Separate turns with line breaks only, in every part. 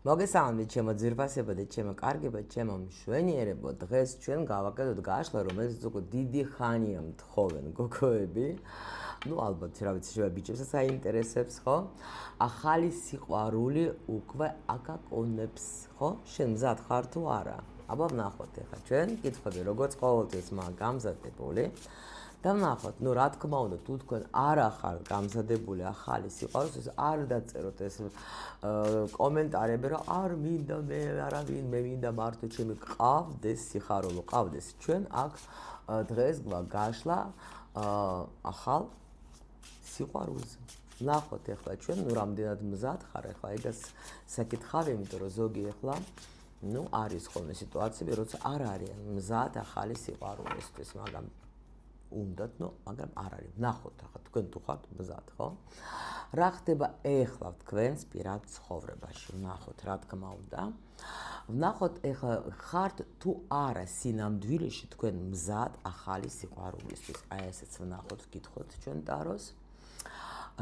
მოგესალმებით ჩემო ძირფასებო და ჩემო კარგებო, ჩემო მშვენიერებო. დღეს ჩვენ გავაკეთოთ გაშლა, რომელიც უკვე დიდი ხანია მთხოვენ გოგოები. ნუ ალბათ რა ვიცი, შეიძლება ბიჭებსაც აინტერესებს, ხო? ახალი სიყვარული უკვე აკაკუნებს, ხო? შენ მზად ხარ თუ არა? აბა ვნახოთ ახლა ჩვენ კითხვები როგორც ყოველთვის გამზადებული. და ვნახოთ, ნუ რა თქმა უნდა, თუ თქვენ არ ახარ გამზადებული ახალი სიყვარულისთვის, არ დაწეროთ ეს კომენტარები, რომ არ მინდა მე არავინ, მე მინდა მარტო ჩემი ყავდეს სიხარულო, ყავდეს. ჩვენ აქ დღეს გაშლა ახალ სიყვარულზე. ვნახოთ ახლა ჩვენ, ნუ რამდენად მზად ხარ ახლა, ეგას საკითხავი, იმიტომ რომ ზოგი ახლა ნუ არის ხოლმე სიტუაციები, როცა არ არის მზად ახალი სიყვარულისთვის, მაგრამ უნდათ, მაგრამ არ არის. ვნახოთ ახლა თქვენ თუ ხართ მზად, ხო? რა ხდება ეხლა თქვენს პირად ცხოვრებაში? ვნახოთ, რა თქმა უნდა. ვნახოთ ეხლა ხართ თუ არა სინამდვილეში თქვენ მზად ახალი სიყვარულისთვის. აი ესეც ვნახოთ, გითხოთ ჩვენ ტაროს.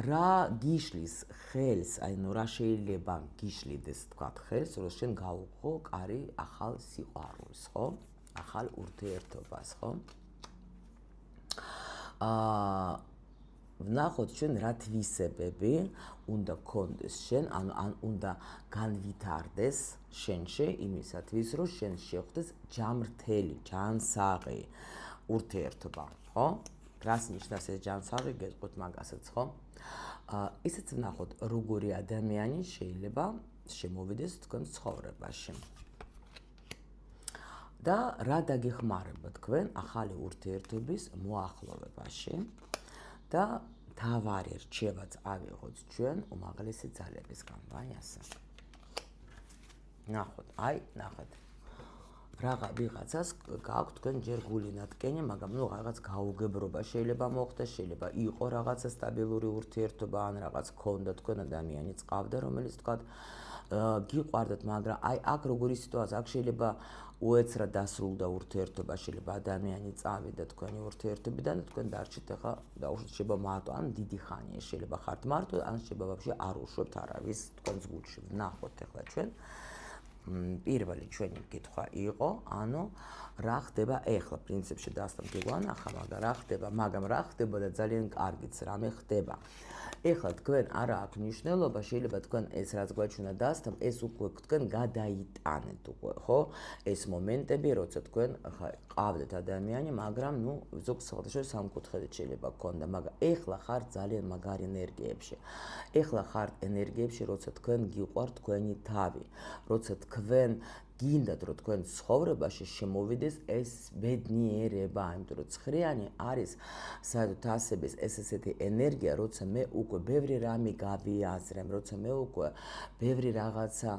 რა გიშლის ხელს, აი ნუ რა შეიძლება გიშლიდეს თქვათ ხელს, რომ შენ გაუღო კარი ახალ სიყვარულს, ხო? ახალ ურთიერთობას, ხო? ვნახოთ ჩვენ რა თვისებები უნდა გქონდეს შენ, ან უნდა განვითარდეს შენში იმისათვის, რომ შენ შეხვდეს ჯანმრთელი, ჯანსაღი ურთიერთობა, ხო? რას ნიშნავს ეს ჯანსაღი, გეტყვით მაგასაც, ხო? ისიც ვნახოთ, როგორი ადამიანი შეიძლება შემოვიდეს თქვენ ცხოვრებაში. და რა დაგეხმარება თქვენ ახალი ურთიერთობის მოახლოვებაში და თავარი რჩევაც ავიღოთ ჩვენ უმაღლესი ძალებისგან. აი ასე. ნახოთ, აი, ნახეთ. ვიღაცას გააქვთ თქვენ ჯერ გული ნატკენი, მაგრამ ნუ რაღაც გაუგებრობა შეიძლება მოხდეს, შეიძლება იყო რაღაცა სტაბილური ურთიერთობა, ან რაღაც ქონდა თქვენ ადამიანი წავდა, რომელიც თქვათ გიყვარდათ, მაგრამ აი აქ როგორი სიტუაცია, აქ შეიძლება უეცრად დასრულდა ურთიერთობა, შეიძლება ადამიანი წავიდა თქვენი ურთიერთობიდან და თქვენ დარჩით ახლა დაუშვათ შეიძლება მარტო, ან დიდი ხანია შეიძლება ხართ მარტო, ან შეიძლება ვაფშე არ უშვებთ არავის თქვენს გულში. ვნახოთ ახლა ჩვენ პირველი ჩვენი კითხვა იყო, ანუ რა ხდება ეხლა, პრინციპში დასტომ გიგვანახა, მაგრამ რა ხდება და ძალიან კარგიც რამე ხდება. ეხლა თქვენ არა აქვს მნიშვნელობა, შეიძლება თქვენ ეს რაც გვაჩვენა დასტომ, ეს უკვე თქვენ გადაიტანეთ უკვე, ხო? ეს მომენტები, როცა თქვენ ყავდეთ ადამიანი, მაგრამ ნუ ზოგ საერთაშორისო სამკუთხედით შეიძლება გქონდა, მაგრამ ეხლა ხართ ძალიან მაგარი ენერგიებში. ეხლა ხართ ენერგიებში, როცა თქვენ გიყვართ თქვენი თავი, როცა თქვენ გინდათ, რომ თქვენ ცხოვრებაში შემოვიდეს ეს ბედნიერება, იმიტომ რომ ცხრიანი არის საერთოდ ასების ესეთი ენერგია, როცა მე უკვე ბევრი რამე გავიაზრებ, როცა მე უკვე ბევრი რაღაცა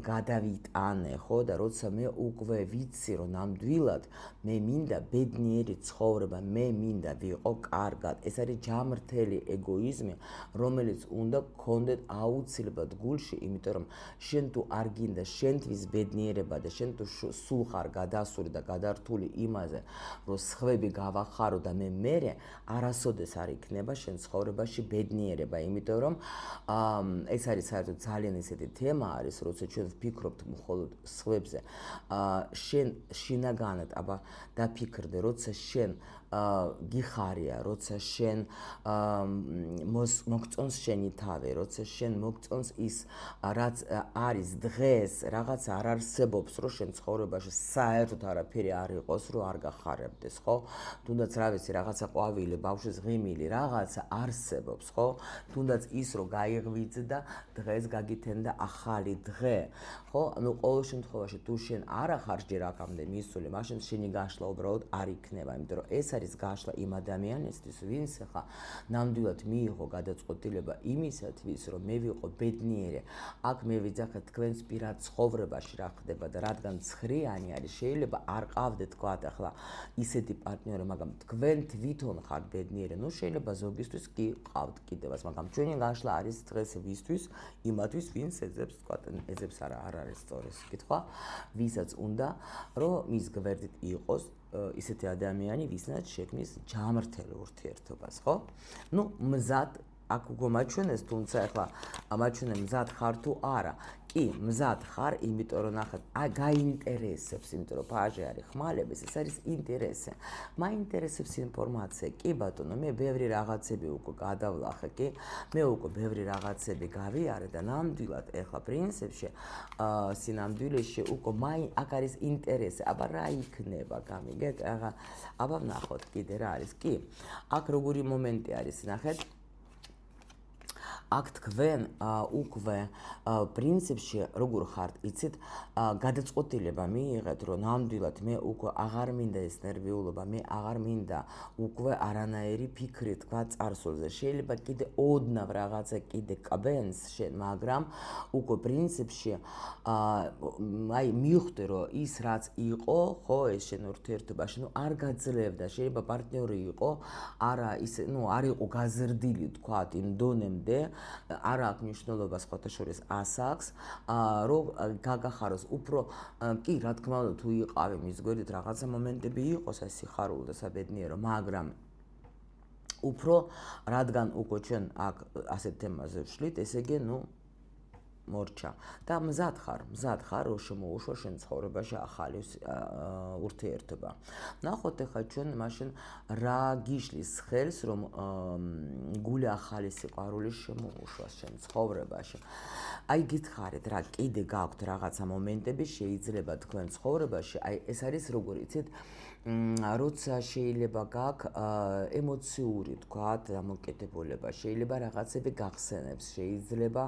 გადავიტანე, ხო, და როცა მე უკვე ვიცი, რომ ნამდვილად მე მინდა ბედნიერი ცხოვრება, მე მინდა ვიყო კარგად. ეს არის ჯანმრთელი ეგოიზმი, რომელიც უნდა გქონდეთ აუცილებლად გულში, იმიტომ რომ შენ თუ არ გინდა შენთვის ბედნიერება და შენ თუ სულ ხარ გადასული და გადართული იმაზე, რომ სხვები გავახარო და მე არასოდეს არ იქნება შენ ცხოვრებაში ბედნიერება, იმიტომ რომ ეს არის საერთოდ ძალიან ისეთი თემა არის, როცა ჩვენ ვფიქრობთ მხოლოდ სხვებზე, შენ შინაგანად აბა დაფიქრდე, როცა შენ გიხარია, როცა შენ მოგწონს შენი თავი, როცა შენ მოგწონს ის რაც არის დღეს, რაღაც არ არსებობს, რომ შენ ცხოვრებაში საერთოდ არაფერი არ იყოს, რომ არ გახარებდეს, ხო? თუნდაც რა ვიცი, რაღაცა ყვავილი, ბავშვის ღიმილი, რაღაცა არსებობს, ხო? თუნდაც ის, რომ გაიღვიძდა დღეს გაგითენდა ახალი დღე, ხო? ანუ ყოველ შემთხვევაში თუ შენ არ ახარ ჯერ აქამდე მისული, მაშინ შენი გაშლა უბრალოდ არ იქნება, იმიტომ რომ ეს არის გაშლა იმ ადამიანისთვის, ვინც ახლა ნამდვილად მიიღო გადაწყვეტილება იმისათვის, რომ მე ვიყო ბედნიერი. აქ მე ვიძახე თქვენს პირად ცხოვრებაში რა ხდება და რადგან ცხრიანი არის, შეიძლება არ ყავდეთ თქვათ ახლა ისეთი პარტნიორი, მაგრამ თქვენ თვითონ ხართ ბედნიერი, ნუ შეიძლება ზოგისთვის კი ყავთ კიდევაც, მაგრამ ჩვენი გაშლა არის დღეს ვისთვის, იმათვის, ვინც ეძებს თქვათ, ეძებს არ არის სწორი კითხვა, ვისაც უნდა, რომ მის გვერდით იყოს ისეთი ადამიანი, ვისაც შექმნის ჯანმრთელ ურთიერთობას, ხო? ნუ მზად აქ უკვე მაჩვენეს, თუმცა ახლა მაჩვენე მზად ხარ თუ არა. კი, მზად ხარ, იმიტომ რომ ნახეთ, გაინტერესებს, იმიტომ რომ ფაჟე არის ხმალების, ეს არის ინტერესე. მაინტერესებს ინფორმაცია. კი ბატონო, მე ბევრი რაღაცები უკვე გადავლახე, კი? მე უკვე ბევრი რაღაცები გავიარე და ნამდვილად ახლა პრინციპში სინამდვილეში უკვე აქ არის ინტერესე. აბა რა იქნება, გამიგეთ? აბა ვნახოთ კიდე რა არის. კი, აქ როგორი მომენტი არის, ნახეთ. აქ თქვენ უკვე პრინციპში როგორ ხართ, იცით, გადაწყვეტილება მიიღეთ, რომ ნამდვილად მე უკვე აღარ მინდა ეს ნერვიულობა, მე აღარ მინდა უკვე არანაირი ფიქრი თქვა წარსულზე. შეიძლება კიდე ოდნავ რაღაცა კიდე კბენს შენ, მაგრამ უკვე პრინციპში მივხვდი, რომ ის რაც იყო, ხო, ეს შენ ურთიერთობაში, არ გაძლევდა, შეიძლება პარტნიორი იყო, არა ისე, არ იყო გაზრდილი, თქვათ, იმ დონემდე, არ აქვს მნიშვნელობა სხვათა შორის ასაკს, რომ გაგახაროს უფრო, კი, რა თქმა უნდა, თუ იყავი მის გვერდით რაღაცა მომენტები იყოს ეს სიხარული და საბედნიერო, მაგრამ უფრო რადგან უკვე ჩვენ აქ ასეთ თემაზე ვშლით, ესე იგი, მორჩა და მზად ხარ, რომ შემოუშვა შენ ცხოვრებაში ახალი ურთიერთობა. ნახოთ ახლა ჩვენ მაშინ რა გიშლის ხელს, რომ გული ახალი სიყვარული შემოუშვას შენ ცხოვრებაში. აი გითხარით რა, კიდე გაქვთ რაღაცა მომენტები შეიძლება თქვენ ცხოვრებაში, აი ეს არის როგორ იცით, როცა შეიძლება გაქვთ ემოციური თქვათ დამოკიდებულება, შეიძლება რაღაცები გახსენებს, შეიძლება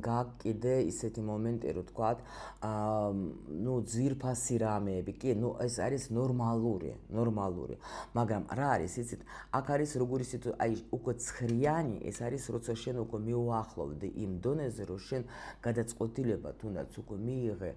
გაქვთ კიდე ისეთი მომენტი, რომ თქვათ, ძვირფასი რამეები, კი, ეს არის ნორმალური, მაგრამ რა არის, იცით, აქ არის როგორი სიტუაცია, აი უკვე ცხრიანი, ეს არის როცა შენ უკვე მიუახლოვდი იმ დონეზე, რომ შენ გადაწყვეტილება თუნდაც უკვე მიიღე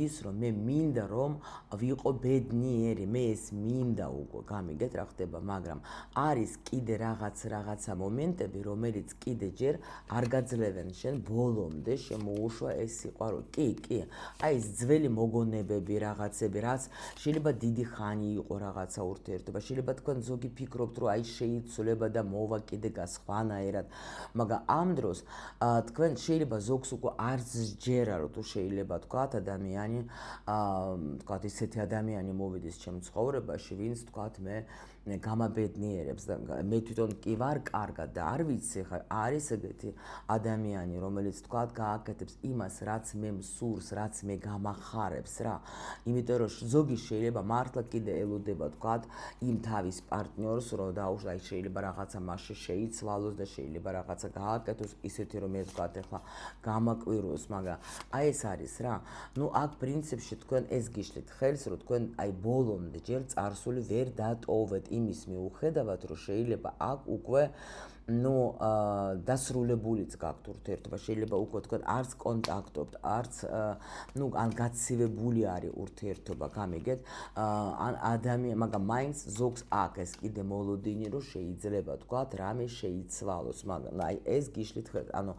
ის, რომ მე მინდა რომ ვიყო ბედნიერი, მე ეს მინდა უკვე, გამიგეთ რა ხდება, მაგრამ არის კიდე რაღაცა მომენტები, რომელიც კიდე ჯერ არ გაძლევენ შენ ბოლომდე შემოუშვა ეს სიყვარული. კი, აი ეს ძველი მოგონებები, რაღაცები, რაც შეიძლება დიდი ხანი იყო რაღაცა ურთიერთობა, შეიძლება თქვენ ზოგი ფიქრობთ, რომ აი შეიცვლება და მოვა კიდე სხვანაირად, მაგრამ ამ დროს თქვენ შეიძლება ზოგს უკვე არც ჯერა, რომ თუ შეიძლება თქვათ ადამიანი, თქვათ ისეთი ადამიანი მოვიდეს ჩემ ცხოვრებაში, ვინც თქვათ მე გამაბედნიერებს და მე თვითონ კი ვარ კარგად და არ ვიცი, ხა არის ეგეთი ადამიანი, რომელიც თქვათ გააკეთებს იმას, რაც მე მსურს, რაც მე გამახარებს რა. იმიტომ რომ ზოგი შეიძლება მართლა კიდე ელოდება თქვათ იმ თავის პარტნიორს, რომ დაუშვას, აი შეიძლება რაღაცა მასში შეიცვალოს და შეიძლება რაღაცა გააკეთოს ისეთი, რომ მე თქვათ ახლა გამაკვირვოს, მაგრამ აი ეს არის რა. აქ პრინციპში თქვენ ეს გიშლით ხელს, რომ თქვენ აი ბოლომდე ჯერ წარსული ვერ დატოვეთ იმის მიუხედავად, რომ შეიძლება აქ უკვე დასრულებულიც გაქვთ ურთიერთობა, შეიძლება უკვე თქვენ არც კონტაქტობთ, არც ან გაცივებული არის ურთიერთობა, გამიგეთ, ან ადამიანი, მაგრამ მაინც ზოგს აქვს ეს კიდე მოლოდინი, რომ შეიძლება თქვათ რამე შეიცვალოს, მაგრამ აი ეს გიშლით ხელს, ანუ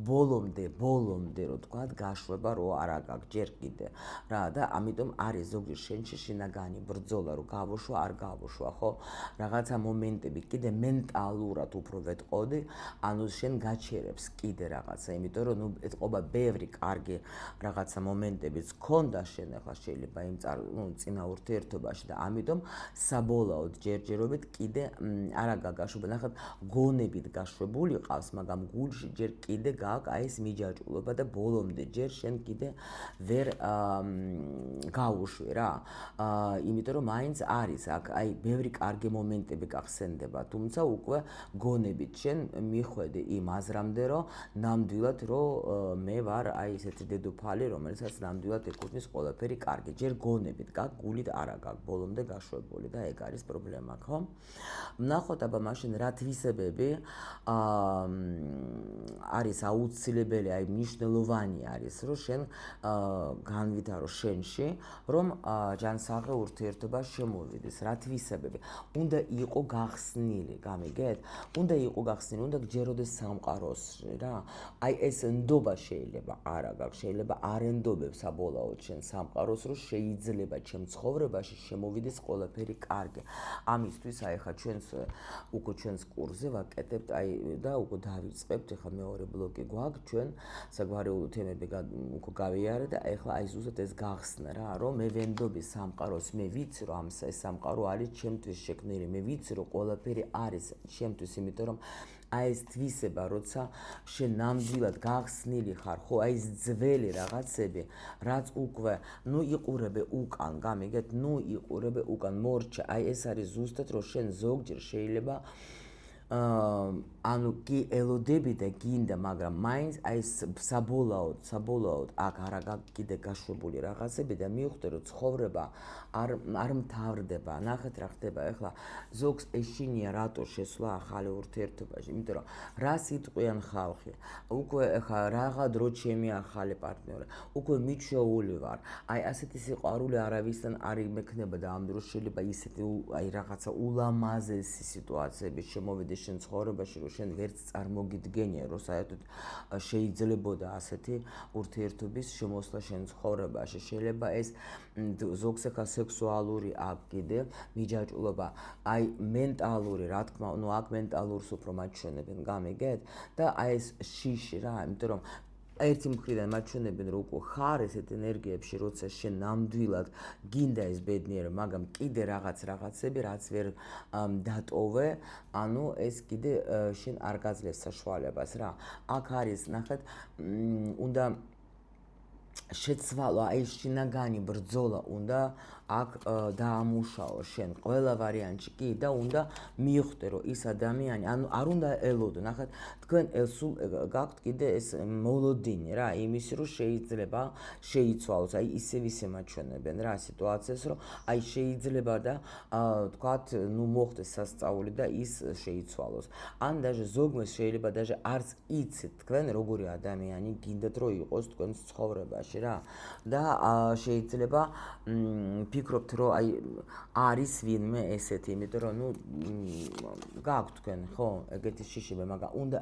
ბოლომდე რომ თქვათ გაშვება, რომ არა გაქვს ჯერ კიდე რა და ამიტომ არის ზოგი შენში შინაგანი ბრძოლა, რომ გავუშვა, არ გავუშვა, ხო? რაღაცა მომენტები კიდე მენტალურად უფრო ვეტყოდი, ანუ შენ გაჩერებს კიდე რაღაცა, იმიტომ რომ ეთყობა ბევრი კარგი რაღაცა მომენტებიც ქონდა შენ ახლა შეიძლება იმ წინა ურთიერთობაში და ამიტომ საბოლოოდ ჯერჯერობით კიდე არა გაგაშვება, ნახეთ, გონებით გაშვებული ყავს, მაგრამ გულში ჯერ კიდე გაქვს აი ეს მიჯაჭვულობა და ბოლომდე ჯერ შენ კიდე ვერ გავუშვი რა. იმიტომ რომ მაინც არის აქ აი ბევრი კარგი მომენტები გახსენდება, თუმცა უკვე გონებით შენ მიხვედი იმ აზრამდე, რომ ნამდვილად რომ მე ვარ აი ესეთი დედოფალი, რომელსაც ნამდვილად ეკუთვნის ყველაფერი კარგი. ჯერ გონებით გაქვს, გულით არა გაქვს, ბოლომდე გაშვებული და ეგ არის პრობლემა, ხო? ვნახოთ აბა მაშინ რა თვისებები არის აუცილებელი, აი მნიშვნელოვანი არის, რომ შენ განვითარო შენში, რომ ჯანსაღი ურთიერთობა შემოვიდეს. რა თვისებები? უნდა იყო გახსნილი, გამიგეთ? უნდა იყო გახსნილი, უნდა გჯეროდეს სამყაროს რა. აი ეს ნდობა შეიძლება არა გაქვს, შეიძლება არ ენდობებ საბოლოოდ შენ სამყაროს, რომ შეიძლება ჩემ ცხოვრებაში შემოვიდეს ყველაფერი კარგი. ამისთვის აი ხა ჩვენს კურსზე ვაკეთებთ აი და უკვე დავიწყებთ, ხა მეორე ბლოკი გვაქვს ჩვენ საგვარეულო თემები უკვე გავიარე და ეხლა აი ზუსტად ეს გახსნა რა, რომ მე ვენდობი სამყაროს, მე ვიცი რომ ეს სამყარო არის ჩემთვის შექმნილი, მე ვიცი რომ ყველაფერი არის ჩემთვის, იმიტომ რომ აი ეს თვისება, როცა შენ ნამდვილად გახსნილი ხარ, ხო, აი ეს ძველი რაღაცები, რაც უკვე, იყურებე უკან, გამიგეთ, იყურებე უკან, მორჩა, აი ეს არის ზუსტად, რომ შენ ზოგჯერ შეიძლება ანუ კი ელოდები და გინდა, მაგრამ მაინც აი საბოლოოდ აქ არა კიდე გაშვებული რაღაცები და მივხვდი რომ ცხოვრება არ მთავრდება. ნახეთ რა ხდება ახლა ზოგს ეშინია რატო შესვლა ახალი ურთიერთობაში, იმიტომ რომ რა სიტყვიან ხალხი, უკვე ახლა რაღა დრო ჩემი ახალი პარტნიორი, უკვე მიჩვეული ვარ, აი ასეთი სიყვარული არავისთან არ იმექნება და ამ დროს შეიძლება ისეთი აი რაღაცა ულამაზესი სიტუაციები შემოვიდეს შენ ცხოვრებაში, რომ შენ ვერც წარმოგიდგენია, რომ საერთოდ შეიძლებოდა ასეთი ურთიერთობის შემოსვლა შენ ცხოვრებაში. შეიძლება ეს ზოგს ახლა სექსუალური აქ კიდე მიჯაჭვულობა, აი მენტალური, რა თქმა უნდა, აქ მენტალურს უფრო მაჩვენებენ, გამიგეთ? და აი ეს შიში რა, იმიტომ რომ ერთი მხრიდან მაჩვენებენ რომ უკვე ხარ ესეთ ენერგიებში, როცა შენ ნამდვილად გინდა ეს ბედნიერი, მაგრამ კიდე რაღაცები, რაც ვერ დატოვე, ანუ ეს კიდე შენ არ გაძლევს საშუალებას რა. აქ არის, ნახეთ, უნდა შეცვალო, აი შინაგანი ბრძოლა უნდა აქ დაამუშაო შენ ყველა ვარიანტში კი და უნდა მიხვდე რომ ის ადამიანი ანუ არ უნდა ელოდო, ნახეთ, თქვენ სულ გაქვთ კიდე ეს მოლოდინი რა, იმისი რომ შეიძლება შეიცვალოს, აი ისე მაჩვენებენ რა სიტუაციას, რომ აი შეიძლება და თქვათ, მოხდეს სასწაული და ის შეიცვალოს. ან даже ზოგმეს შეიძლება даже არც იცით თქვენ როგორი ადამიანი გინდათ რომ იყოს თქვენს ცხოვრებაში რა და შეიძლება ფიქრობთ რომ აი არის ვინმე ესეთი, იმიტომ რომ გაქვთ თქვენ ხო ეგეთი შიშები, მაგრამ უნდა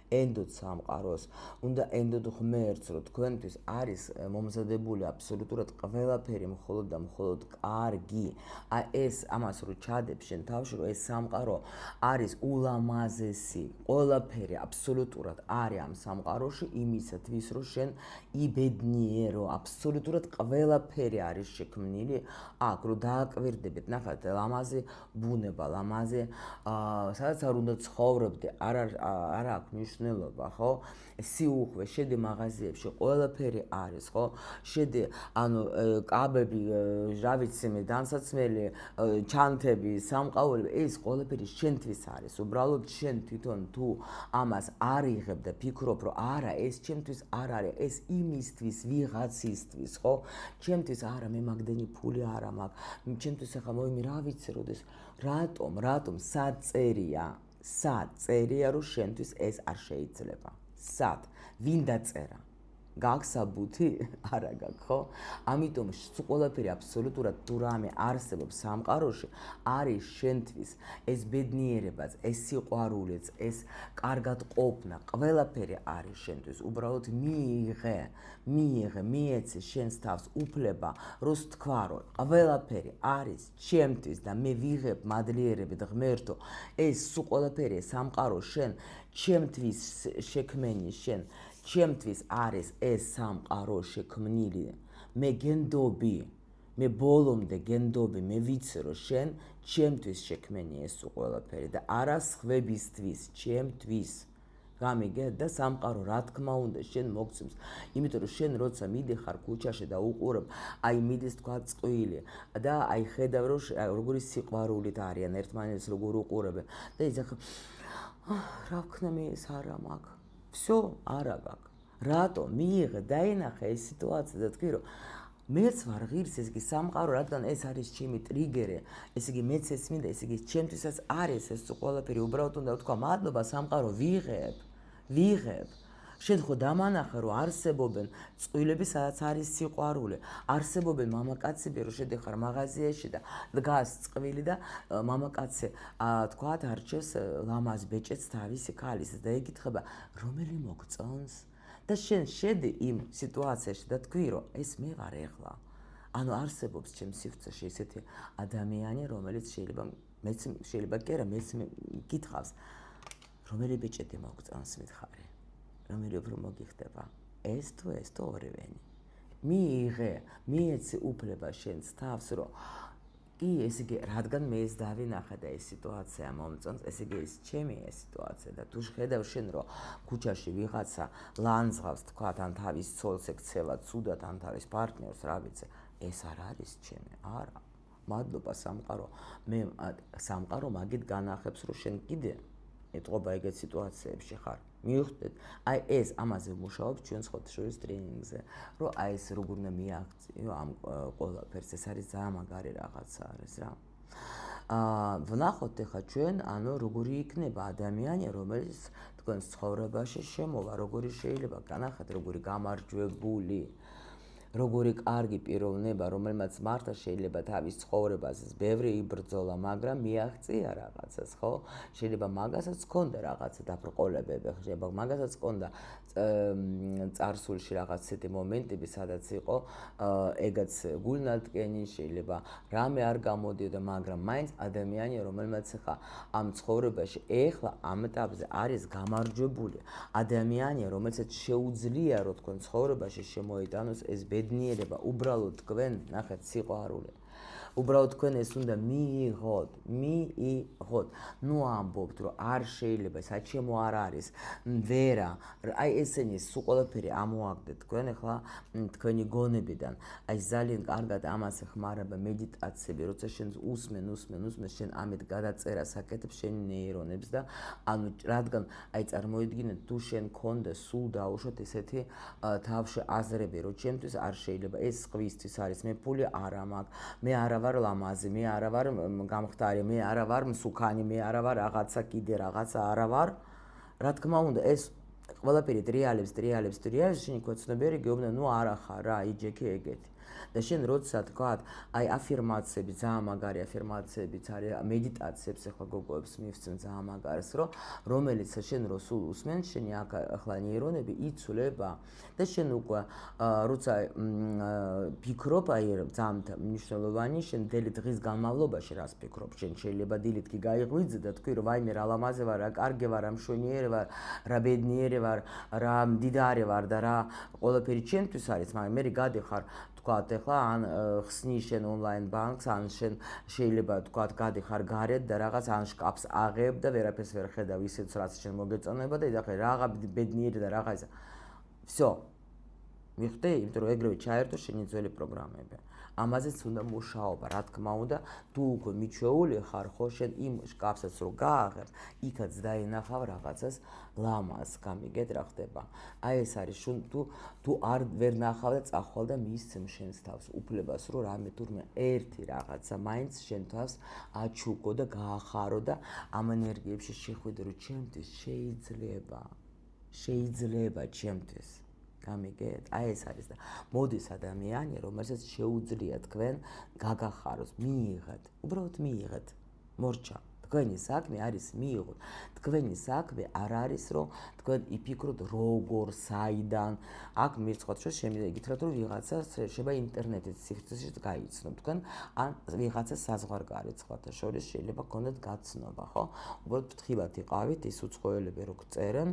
ენდოთ სამყაროს, უნდა ენდოთ ღმერთს, რომ თქვენთვის არის მომზადებული აბსოლუტურად ყველაფერი მხოლოდ და მხოლოდ კარგი. აი ეს ამას რო ჩადებ შენ თავში, რომ ეს სამყარო არის ულამაზესი, ყველაფერი აბსოლუტურად არის ამ სამყაროში იმისათვის, რომ შენ იბედნიერო, აბსოლუტურად ყველაფერი არის შექმნილი აქ, რომ დააკვირდებით, ნახეთ, ლამაზი ბუნება, ლამაზი სადაც არ უნდა ცხოვრობდე, არ აქვს მნიშვნელობა, ხო? სიუხვე, შედი მაღაზიებში, ყველაფერი არის, ხო? შედი, ანუ კაბები, რა ვიცი მე, განსაცმელი, ჩანთები, სამყავრები, ეს ყველაფერი შენთვის არის. უბრალოდ შენ თვითონ თუ ამას არ იღებ და ფიქრობ, რომ არა, ეს ჩემთვის არ არის, ეს იმისთვის, ვიღაცისთვის, ხო? ჩემთვის არა, მე მაგდენი ფული არა მაქვს. ჩემთვის ახლა მოიმი რა ვიცი, როდეს რატომ საწერია, რომ შენთვის ეს არ შეიძლება. სად? ვინ დაწერა? გაქვს საბუთი? არა გაქვს, ხო? ამიტომ ყველაფერი აბსოლუტურად თუ რამე არსებობს სამყაროში, არის შენთვის ეს ბედნიერებაც, ეს სიყვარულიც, ეს კარგად ყოფნა, ყველაფერი არის შენთვის. უბრალოდ მიეცე შენს თავს უფლება, რომ თქვა, რომ ყველაფერი არის ჩემთვის და მე ვიღებ მადლიერებით ღმერთო, ეს სულ ყველაფერი სამყარო შენ ჩემთვის შექმენი შენ ჩემთვის არის ეს სამყარო შექმნილი, მე გენდობი, მე ბოლომდე გენდობი, მე ვიცი რომ შენ ჩემთვის შექმენი ეს ყველაფერი და არა სხვებისთვის, ჩემთვის. გამიგე და სამყარო რა თქმა უნდა შენ მოგცემს, იმიტომ რომ შენ როცა მიდიხარ ქუჩაში და უყურებ, აი მიდის თქვა წყვილი და აი ხედავ რომ როგორი სიყვარულით არიან ერთმანეთს როგორ უყურებენ და იზახ რა ვქნა მე ეს არა მაქვს. Всё, არა გაქვს. რატო მიიღე, დაინახე ეს სიტუაცია და თქვი რომ მეც ვარ ღირს, ეს იგი სამყარო, რადგან ეს არის ჩემი ტრიგერი, ეს იგი მეც ეს მინდა, ეს იგი ჩემთვისაც არის ეს ყველაფერი, უბრალოდ უნდა ვთქვა მადლობა სამყარო, ვიღებ. შენ ხო დამანახე რომ არსებობენ წვილები სადაც არის სიყვარული არსებობენ მამაკაცები რომ შედიხარ მაღაზიაში და დგას წვილი და მამაკაცი თქვათ არჩევს ლამაზ ბეჭედს თავისი ქალის და ეკითხება რომელი მოგწონს და შენ შედი იმ სიტუაციაში და თქვი რომ ეს მე ვარ ეხლა ანუ არსებობს ჩემს სივრცეში ესეთი ადამიანი რომელიც შეიძლება კი არა მეც მკითხავს რომელი ბეჭედი მოგწონს მითხარი რომელი უფრო მოგიხდება ეს თუ ორივენი მიიღე მიეცი უფლება შენს თავს რომ კი ესე იგი რადგან მე ეს დავინახე და ეს სიტუაცია მომწონს ესე იგი ეს ჩემი ეს სიტუაცია და თუ ხედავ შენ რომ ქუჩაში ვიღაცა ლანძღავს თქვათ ან თავის ცოლს ეკცევა ცუდად ან თავის პარტნიორს რა ვიცი ეს არ არის ჩემი არა მადლობა სამყარო მე სამყარო მაგით განახებს რომ შენ კიდე ეთყობა ეგეთ სიტუაციებში ხარ მივხვდეთ აი ეს ამაზე ვმუშაობ ჩვენ სხვათა შორის ტრენინგზე რომ აი ეს როგორ უნდა მიაღწიო ამ ყველაფერს ეს არის ძალიან მაგარი რაღაცა არის რა ვნახოთ ახლა ჩვენ ანუ როგორი იქნება ადამიანი რომელიც თქვენს ცხოვრებაში შემოვა როგორი შეიძლება განახეთ როგორი გამარჯვებული როგორი კარგი პიროვნება, რომელმაც მართლა შეიძლება თავის ცხოვრებაზე ბევრი იბრძოლა, მაგრამ მიაღწია რაღაცას, ხო? შეიძლება მაგასაც ჰქონდა რაღაცა დაბრკოლებები, შეიძლება მაგასაც ჰქონდა წარსულში რაღაც ისეთი მომენტები, სადაც იყო ეგაც გულნათკენი, შეიძლება რამე არ გამოდიოდა, მაგრამ მაინც ადამიანი, რომელმაც ხა ამ ცხოვრებაში ეხლა ამ ეტაპზე არის გამარჯვებული, ადამიანია, რომელსაც შეუძლია რომ თქვენ ცხოვრებაში შემოიტანოს ეს ბედნიერება, უბრალოდ თქვენ ნახეთ სიყვარული. უბრალოდ თქვენ ეს უნდა მიიღოთ. ნუ ამბობთ რომ არ შეიძლება, საჩემო არ არის, ვერა, აი ესენი სულ ყველაფერი ამოაგდეთ თქვენ ახლა თქვენი გონებიდან. აი ძალიან კარგად ამას ეხმარება მედიტაციები, როცა შენ უსმენ, შენ ამით გადაწერას აკეთებს შენი ნეირონებს და ანუ რადგან აი წარმოიდგინეთ თუ შენ გქონდა სულ დაუშვათ ესეთი თავში აზრები, რომ ჩემთვის არ შეიძლება, ეს სხვისთვის არის, მე ფული არ მაქვს, მე არა ვარ ლამაზი, მე არა ვარ გამხდარი, მე არა ვარ მსუქანი, მე არა ვარ რაღაცა კიდე რაღაცა არა ვარ. რა თქმა უნდა, ეს ყველაფერი ტრიალებს, შენი ქვეცნობიერი გეუბნა, ნუ არა ხარ რა, იჯექი ეგეთი. და შენ როცა თქვათ, აი აფირმაციები, ძალიან მაგარი აფირმაციებიც არის, მედიტაციებს ახლა გოგოებს მივცემ ძალიან მაგარს, რომელიც შენ რო სულ უსმენ, შენი ახლა ნეირონები იცვლება და შენ უკვე როცა ფიქრობ, აი ძალიან მნიშვნელოვანი, შენ მთელი დღის განმავლობაში რას ფიქრობ, შენ შეიძლება დილით კი გაიღვიძე და თქვი, რომ ვაიმე რა ლამაზე ვარ, რა კარგი ვარ, რა მშვენიერი ვარ, რა ბედნიერი ვარ, რა მდიდარი ვარ და რა ყველაფერი ჩემთვის არის, მაგრამ მე გადიხარ თქვათ ახლა ან ხსნი შენ ონლაინ ბანკს, ან შენ შეიძლება თქვათ გადიხარ გარეთ და რაღაც ან შკაფს აღებ და ვერაფერს ვერ ხედავ ისიც რაც შენ მოგეწონება და იდახე რაღა ბედნიერი და რაღა ისა. всё. მიხდე, იმიტომ რომ ეგრევე ჩაერთო შენი ძველი პროგრამები. ამაზეც უნდა მუშაობა, რა თქმა უნდა, თუ უკვე მიჩვეული ხარ, ხო, შენ იმ შკაფსაც რო გააღებ, იქაც დაინახავ რაღაცას ლამაზ, გამიგეთ რა ხდება. აი ეს არის თუ არ ვერ ნახავ და წახვალ და მისცემ შენს თავს უფლებას, რომ რამე თურმე ერთი რაღაცა მაინც შენ თავს აჩუქო და გაახარო და ამ ენერგიებში შეხვიდე, რომ ჩემთვის შეიძლება ჩემთვის. გამიგეთ? აი ეს არის და მოდის ადამიანი, რომელსაც შეუძლია თქვენ გაგახაროს, მიიღეთ, უბრალოდ მიიღეთ. მორჩა. თქვენი საქმე არის მიიღოთ. თქვენი საქმე არ არის, რომ თქვენ იფიქროთ როგორ, საიდან. აქ მირცხოთ, რომ შემიძლია რომ ვიღაცა შეიძლება ინტერნეტით სივრცეში გაიცნო თქვენ, ან ვიღაცა საზღვარგარეთ სხვათა შორის შეიძლება გქონდეთ გაცნობა, ხო? უბრალოდ ფრთხილად იყავით, ის უცხოელები რო გწერენ,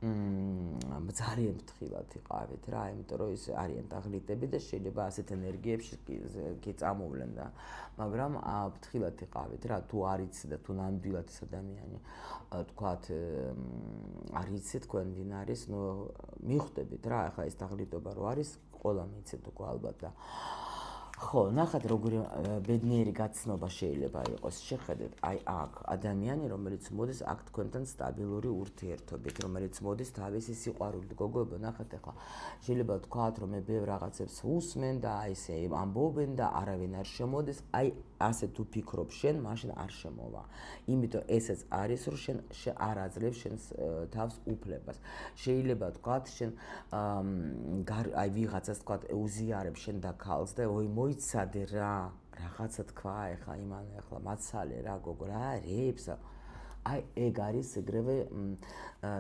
ძალიან ფრთხილად იყავით რა, იმიტომ რომ ის არიან დაღლიტები და შეიძლება ასეთ ენერგიებში კი წამოვლენ და მაგრამ ფრთხილად იყავით რა, თუ არ იცი და თუ ნამდვილად ეს ადამიანი თქვათ არ იცი თქვენ ვინ არის, მივხვდებით რა, ახლა ეს დაღლიტობა რო არის, ყველა მიცეთ უკვე ალბათ და ხო, ნახეთ როგორი ბედნიერი გაცნობა შეიძლება იყოს. შეხედეთ, აი აქ ადამიანი, რომელიც მოდის აქ თქვენთან სტაბილური ურთიერთობით, რომელიც მოდის თავისი სიყვარულით. გოგოებო, ნახეთ ახლა. შეიძლება ვთქვათ, რომ მე ბევრ რაღაცებს უსმენ და აი ესე ამბობენ და არავინ არ შემოდის. აი ასე თუ ფიქრობ შენ, მაშინ არ შემოვა. იმიტომ ესეც არის, რომ შენ არ აძლევ შენს თავს უფლებას. შეიძლება ვთქვათ, შენ აი ვიღაცას ვთქვათ, უზიარებ შენ და ქალს და ой მოიცადე რა, რაღაცა თქვა ეხლა იმან ეხლა მაცალე რა გოგო რა რებს. აი ეგ არის ეგრევე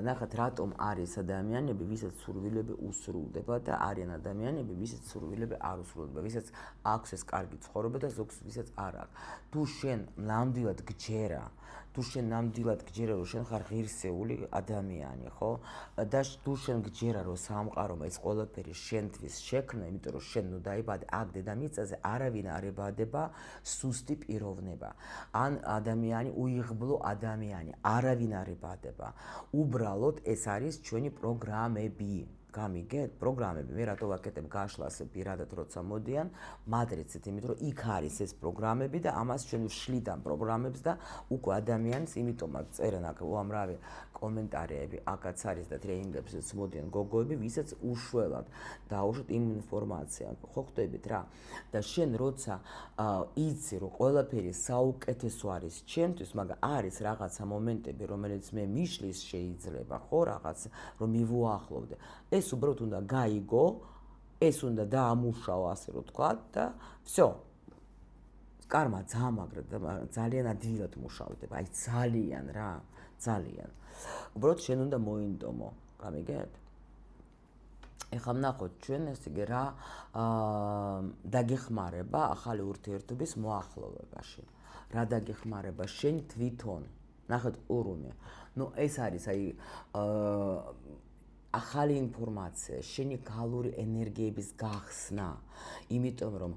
ნახეთ რატომ არის ადამიანები, ვისაც სურვილები უსრულდება და არიან ადამიანები, ვისაც სურვილები არ უსრულდება, ვისაც აქვს ეს კარგი ცხოვრება და ზოგს ვისაც არ აქვს. თუ შენ ნამდვილად გჯერა თუ შენ ნამდვილად გჯერა რომ შენ ხარ ღირსეული ადამიანი, ხო? და თუ შენ გჯერა რომ სამყარომა ეს ყველაფერი შენთვის შექმნა, იმიტომ რომ შენ ნუ დაიბადე აქ დედამიწაზე, არავინ არ ებადება სუსტი პიროვნება. ან ადამიანი უიღბლო ადამიანი, არავინ არ ებადება. უბრალოდ ეს არის ჩვენი პროგრამები. გამიგეთ პროგრამები მე რატო ვაკეთებ გაშლას პირადად როცა მოდიან მატრიცით იმიტომ რომ იქ არის ეს პროგრამები და ამას ჩვენ ვშლით ამ პროგრამებს და უკვე ადამიანს იმიტომაც წერენ აქ უამრავი კომენტარები აქაც არის და ტრეინინგებსაც მოდიან გოგოები ვისაც უშველად დაუშვათ იმ ინფორმაცია ხო ხვდებით რა და შენ როცა იცი რომ ყველაფერი საუკეთესო არის ჩემთვის მაგრამ არის რაღაცა მომენტები რომელიც მე მიშლის შეიძლება ხო რაღაც რომ მივუახლოვდე ეს უბრალოდ უნდა გაიგო, ეს უნდა დაამუშაო ასე რომ თქვა და всё. კარმა ძამაგრად და ძალიან ადვილად მუშავდება, აი ძალიან რა, ძალიან. უბრალოდ შენ უნდა მოინდომო, გამიგეთ? ეხლა ვნახოთ ჩვენ ეს იგი რა დაგეხმარება ახალი ურთიერთობის მოახლოვებაში. რა დაგეხმარება შენ თვითონ. ნახეთ ყურუმი. ნუ ეს არის აი ახალი ინფორმაცია, შენი გალური ენერგიების გახსნა. იმიტომ რომ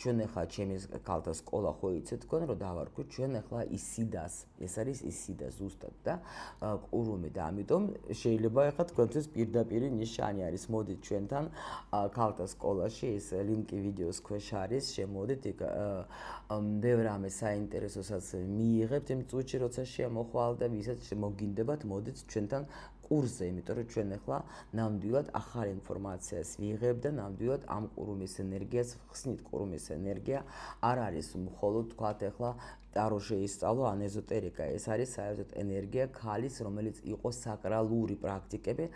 ჩვენ ახლა ჩემი კალთა სკოლა ხო იცით თქვენ რომ დავარქვით ჩვენ ახლა ისიდას. ეს არის ისიდა ზუსტად და ყურუმი და ამიტომ შეიძლება ახლა თქვენთვის პირდაპირ ნიშანი არის. მოდით ჩვენთან კალთა სკოლაში ეს ლინკი ვიდეოს ქვეშ არის. შემოდით იქ ბევრ რამე საინტერესოსაც მიიღებთ იმ წუთში როცა შემოხვალ და ვისაც მოგინდებათ მოდით ჩვენთან კურსზე, იმიტომ რომ ჩვენ ახლა ნამდვილად ახალი ინფორმაციას ვიღებ და ნამდვილად ამ ყურუმის ენერგიას ვხსნით. ყურუმის ენერგია არ არის მხოლოდ თქვათ ახლა ტარო შეისწავლო ან ეზოტერიკა, ეს არის საერთოდ ენერგია ქალის, რომელიც იყო საკრალური პრაქტიკები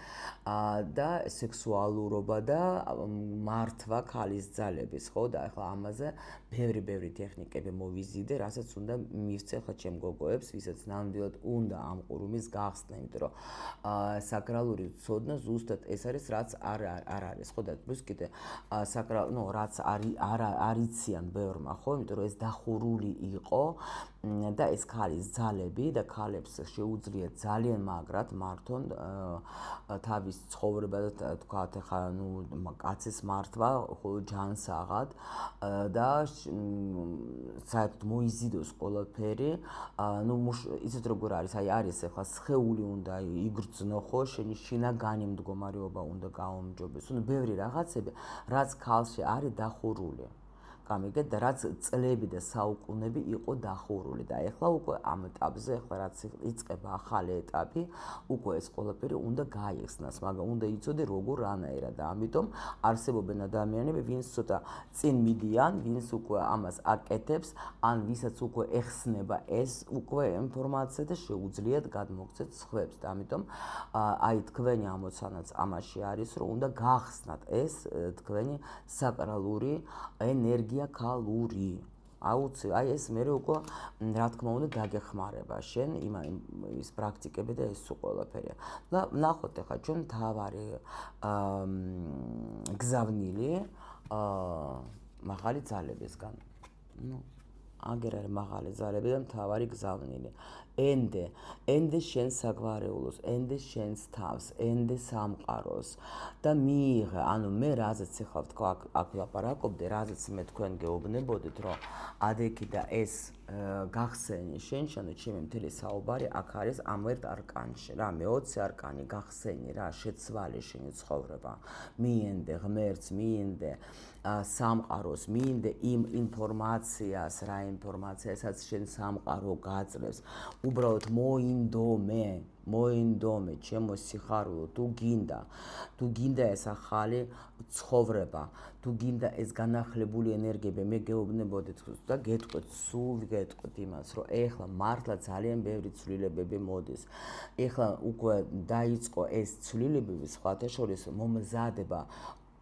და სექსუალურობა და მართვა ქალის ძალების, ხო და ახლა ამაზე ბევრი ტექნიკები მოვიზიდე, რასაც უნდა მივცე ხა ჩემ გოგოებს, ვისაც ნამდვილად უნდა ამ ყურუმის გახსნა, იმიტომ რომ საკრალური ცოდნა ზუსტად ეს არის, რაც არ არის, ხო და პლუს კიდე რაც არ იციან ბევრმა, ხო, იმიტომ რომ ეს დახურული იყო და ეს ქალის ძალები და ქალებს შეუძლიათ ძალიან მაგრად მართონ თავის ცხოვრება და თქვათ ახლა კაცის მართვა ხოლო ჯანსაღად და საერთოდ მოიზიდოს ყველაფერი იცით როგორ არის აი არის ახლა სხეული უნდა იგრძნო ხო შენი შინაგანი მდგომარეობა უნდა გაუმჯობესო ბევრი რაღაცები რაც ქალში არის დახურული გამიგეთ და რაც წლები და საუკუნეები იყო დახურული და ეხლა უკვე ამ ეტაპზე ეხლა რაც იწყება ახალი ეტაპი უკვე ეს ყველაფერი უნდა გაიხსნას მაგრამ უნდა იცოდე როგორ რანაირად და ამიტომ არსებობენ ადამიანები ვინც ცოტა წინ მიდიან ვინც უკვე ამას აკეთებს ან ვისაც უკვე ეხსნება ეს უკვე ინფორმაცია და შეუძლიათ გადმოგცეთ სხვებს და ამიტომ აი თქვენი ამოცანაც ამაში არის რომ უნდა გაახსნათ ეს თქვენი საკრალური ენერგია ქალური აუცი აი ეს მე უკვე რა თქმა უნდა დაგეხმარება შენ ის პრაქტიკები და ეს ყველაფერი და ნახოთ ახლა ჩვენ თავარი გზავნილი მაღალი ძალებისგან ნუ აგერ არის მაღალი ძალები და მთავარი გზავნილი. ენდე შენს საგვარეულოს, ენდე შენს თავს, ენდე სამყაროს და მიიღე, ანუ მე რაზეც ახლა თქვა აქ ლაპარაკობდი, რაზეც მე თქვენ გეუბნებოდით, რომ ადექი და ეს გახსენი შენშანო ჩემი მთელი საუბარი აქ არის ამ ერთ არკანში რა, მე-20 არკანი გახსენი რა, შეცვალე შენი ცხოვრება, მიენდე ღმერთს, მიენდე სამყაროს, მიენდე იმ ინფორმაციას, რა ინფორმაციასაც შენ სამყარო გაძლევს, უბრალოდ მოინდომე ჩემო სიხარულო, თუ გინდა ეს ახალი ცხოვრება, თუ გინდა ეს განახლებული ენერგიები, მე გეუბნებოდით და გეტყვით, სულ გეტყვით იმას, რომ ეხლა მართლა ძალიან ბევრი ცვლილებები მოდის. ეხლა უკვე დაიწყო ეს ცვლილებები, სხვათა შორის მომზადება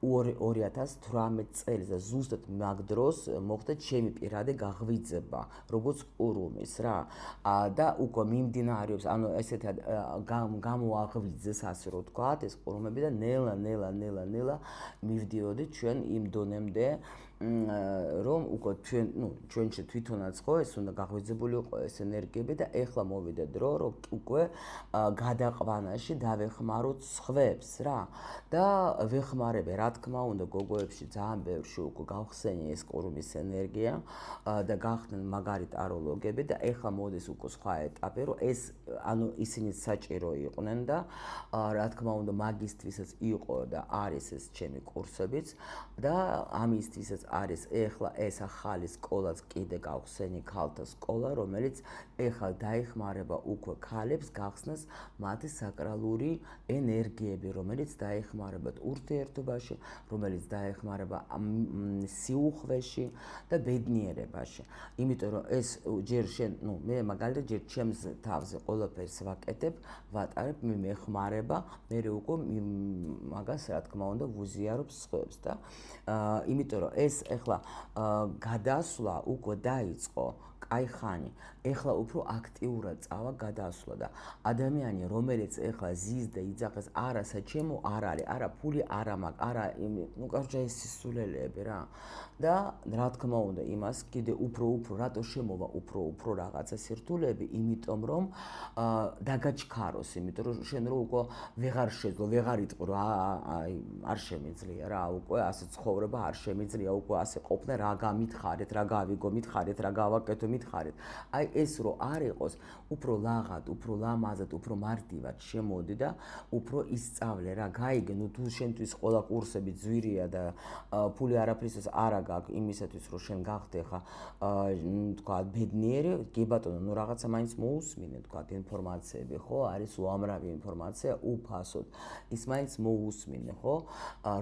2018 წელს და ზუსტად მაგ დროს მოხდა ჩემი პირადი გაღვიძება, როგორც ყურუმის რა. და უკვე მიმდინარეობს, ანუ ესეთი გამოაღვიძეს, ასე რომ ვთქვათ, ეს ყურუმები და ნელა მივდიოდით ჩვენ იმ დონემდე, რომ უკვე ჩვენში თვითონაც ხო ეს უნდა გაღვიძებული იყო ეს ენერგიები და ეხლა მოვიდა დრო, რომ უკვე გადაყვანაში დავეხმაროთ სხვებს რა და ვეხმარებე, რა თქმა უნდა, გოგოებში ძალიან ბევრში უკვე გავხსენი ეს ყურუმის ენერგია და გახდნენ მაგარი ტაროლოგები და ეხლა მოდის უკვე სხვა ეტაპი, რომ ეს ანუ ისინი საჭირო იყვნენ და რა თქმა უნდა მაგისთვისაც იყო და არის ეს ჩემი კურსებიც და ამისთვისაც არის ეხლა ეს ახალი სკოლაც კიდე გავხსენი ქალთა სკოლა, რომელიც ეხლა დაეხმარება უკვე ქალებს გახსნას მათი საკრალური ენერგიები, რომელიც დაეხმარებათ ურთიერთობაში, რომელიც დაეხმარება სიუხვეში და ბედნიერებაში. იმიტომ რომ ეს ჯერ შენ, მე მაგალითად ჯერ ჩემს თავზე ყველაფერს ვაკეთებ, ვატარებ, მე მეხმარება, მე უკვე მაგას რა თქმა უნდა ვუზიარობ სხვებს და იმიტომ რომ ეს ეხლა გადასვლა უკვე დაიწყო, კაი ხანი, ეხლა უფრო აქტიურად წავა გადასვლა და ადამიანი, რომელიც ეხლა ზის და იძახეს, არა საჩემო არ არის, არა ფული არა მაგ, არა კარჯა ეს სისულელეები რა. და რა თქმა უნდა, იმას კიდე უფრო რატო შემოვა უფრო რაღაცა სირთულეები, იმიტომ რომ დაგაჩქაროს, იმიტომ რომ შენ რო უკვე ვეღარ შეძლო, ვეღარ იტყვი რა, აი არ შემიძლია რა, უკვე ასე ცხოვრება არ შემიძლია, უკვე ასე ყოფნა, რა გამითხარეთ, რა გავიგო, მითხარეთ, რა გავაკეთო, მითხარეთ. აი ეს რო არ იყოს, უფრო ლაღად, უფრო ლამაზად, უფრო მარტივად შემოდი და უფრო ისწავლე რა, გაიგე, თუ შენთვის ყველა კურსები ძვირია და ფული არაფრისთვის არა გაქვს იმისათვის, რომ შენ გახდე ხა თქვა ბედნიერი, კი ბატონო, რაღაცა მაინც მოусმინე, თქვა ინფორმაციები, ხო, არის უამრავი ინფორმაცია უფასოდ. ის მაინც მოусმინე, ხო?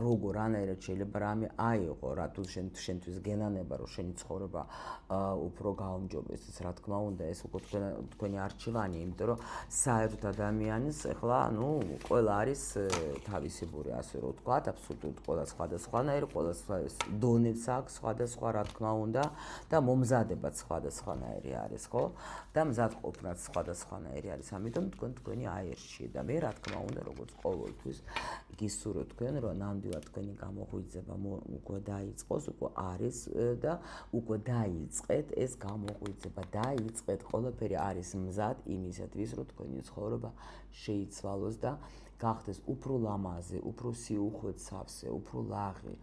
როგორ ანაირად შეიძლება რამე აიღო, რა თუ შენთვის გენანება, რომ შენი ცხოვრება უფრო გაუმჯობესდეს, რა თქმა უნდა, ეს უკვე თქვენი არჩევანი, იმიტომ რომ საერთოდ ადამიანის ეხლა, ყველა არის თავისებური, ასე რომ ვთქვათ, აბსოლუტურად ყველა სხვადასხვანაირი, ყველა დონეც აქვს სხვადასხვა, რა თქმა უნდა, და მომზადებაც სხვადასხვანაირი არის, ხო? და მზადყოფნაც სხვადასხვანაირი არის, ამიტომ თქვენი აირში და მე რა თქმა უნდა, როგორც ყოველთვის გისურვებ თქვენ, რომ ნამდვილად თქვენი გამოღვიძება უკვე დაიწყოს, უკვე არის და უკვე დაიწყეთ ეს გამოღვიძება, დაიწყეთ, ყველაფერი არის მზად იმისათვის, რომ თქვენი ცხოვრება შეიცვალოს და გახდეს უფრო ლამაზი, უფრო სიუხვეთ სავსე, უფრო ლაღი,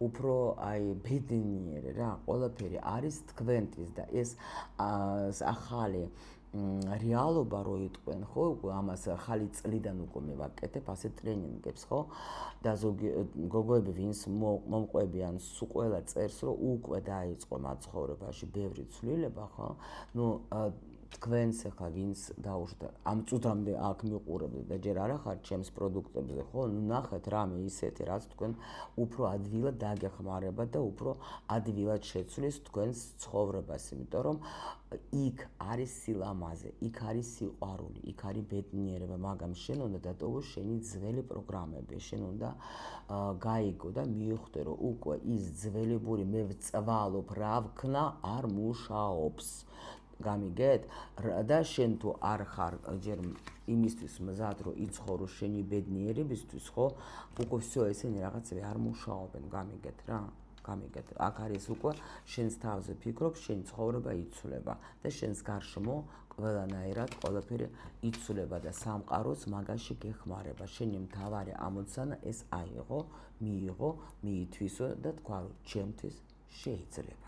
უფრო ბედნიერი რა, ყველაფერი არის თქვენთვის და ეს ახალი რეალობა რო იტყვენ, ხო, უკვე ამას ახალი წლიდან უკვე მე ვაკეთებ ასე ტრენინგებს, ხო? და ზოგი გოგოები ვინც მომყვებიან, სულ ყველა წერს, რომ უკვე დაიწყო მათ ცხოვრებაში ბევრი ცვლილება, ხო? თქვენს ახლა ვინც დაუშვათ ამ წუთამდე აქ მიყურებთ და ჯერ არ ახართ ჩემს პროდუქტებზე, ხო? ნახეთ რამე ისეთი, რაც თქვენ უფრო ადვილად დაგეხმარება და უფრო ადვილად შეცვლის თქვენს ცხოვრებას, იმიტომ რომ იქ არის სილამაზე, იქ არის სიყვარული, იქ არის ბედნიერება, მაგრამ შენ უნდა დატოვო შენი ძველი პროგრამები, შენ უნდა გაიგო და მიხვდე, რომ უკვე ის ძველებური მე ვწვალობ რა ვქნა არ მუშაობს. გამიგეთ და შენ თუ არ ხარ ჯერ იმისთვის მზად რომ იცხოვრო შენი ბედნიერებისთვის, ხო? უკვე всё ესენი რაღაცები არ მუშაობენ, გამიგეთ რა. გამიგეთ. აქ არის უკვე შენს თავზე ფიქრობ, შენი ცხოვრება იცვლება და შენს გარშემო ყველანაირად ყველაფერი იცვლება და სამყაროს მაგაში გეხმარება. შენი მთავარი ამოცანა ეს აიღო, მიიღო, მიითვისო და თქვა რომ ჩემთვის შეიძლება.